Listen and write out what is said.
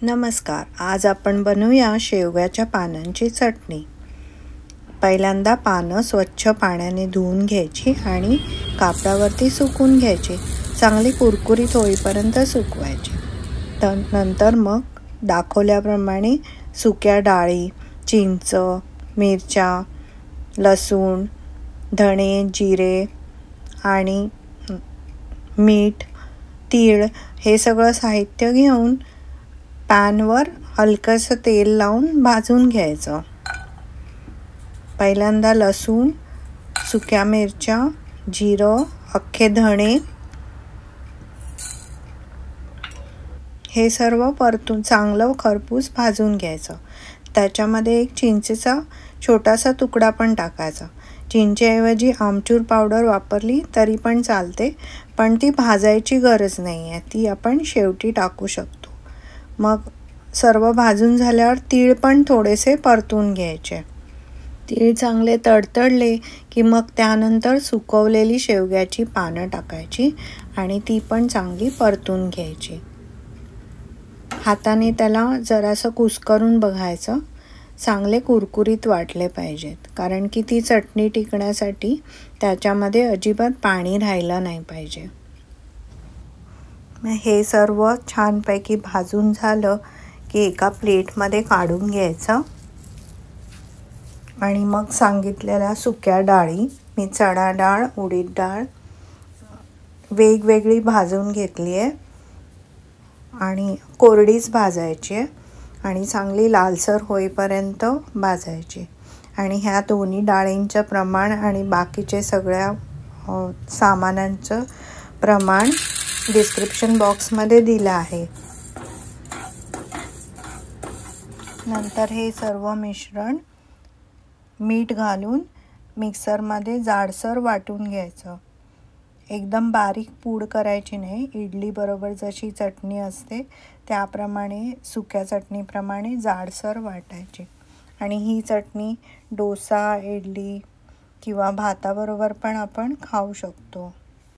नमस्कार. आज आपण बनवूया शेवग्याच्या पानांची चटणी. पहिल्यांदा पानं स्वच्छ पाण्याने धुवून घ्यायची आणि कापडावरती सुकून घ्यायची. चांगली कुरकुरीत होईपर्यंत सुकवायची. नंतर मग दाखवल्याप्रमाणे सुक्या डाळी, चिंच, मिरच्या, लसूण, धणे, जिरे आणि मीठ, तीळ हे सगळं साहित्य घेऊन पॅनवर हलकंसं तेल लावून भाजून घ्यायचं. पहिल्यांदा लसूण, सुक्या मिरच्या, जिरं, अख्खे धणे हे सर्व परतून चांगलं खरपूस भाजून घ्यायचं. त्याच्यामध्ये एक चिंचेचा छोटासा तुकडा पण टाकायचा. चिंचेऐवजी आमचूर पावडर वापरली तरी पण चालते, पण ती भाजायची गरज नाही आहे, ती आपण शेवटी टाकू शकतो. मग सर्व भाजून झाल्यावर तीळ पण थोडेसे परतून घ्यायचे. तीळ चांगले तडतडले की मग त्यानंतर सुकवलेली शेवग्याची पानं टाकायची आणि ती पण चांगली परतून घ्यायची. हाताने त्याला जरासं कुस्करून बघायचं. चांगले कुरकुरीत वाटले पाहिजेत, कारण की ती चटणी टिकण्यासाठी त्याच्यामध्ये अजिबात पाणी राहिलं नाही पाहिजे. हे सर्व छानपैकी भाजून झालं की एका प्लेटमध्ये काढून घ्यायचं आणि मग सांगितलेल्या सुक्या डाळी, मी चणा डाळ, उडीद डाळ वेगवेगळी भाजून घेतली आहे आणि कोरडीच भाजायची आहे आणि चांगली लालसर होईपर्यंत भाजायची. आणि ह्या दोन्ही डाळींचं प्रमाण आणि बाकीचे सगळ्या सामानांचं प्रमाण डिस्क्रिप्शन बॉक्समध्ये दिलं आहे. नंतर हे सर्व मिश्रण मीठ घालून मिक्सरमध्ये जाडसर वाटून घ्यायचं. एकदम बारीक पूड करायची नाही. इडलीबरोबर जशी चटणी असते त्याप्रमाणे, सुक्या चटणीप्रमाणे जाडसर वाटायची. आणि ही चटणी डोसा, इडली किंवा भाताबरोबर पण आपण खाऊ शकतो.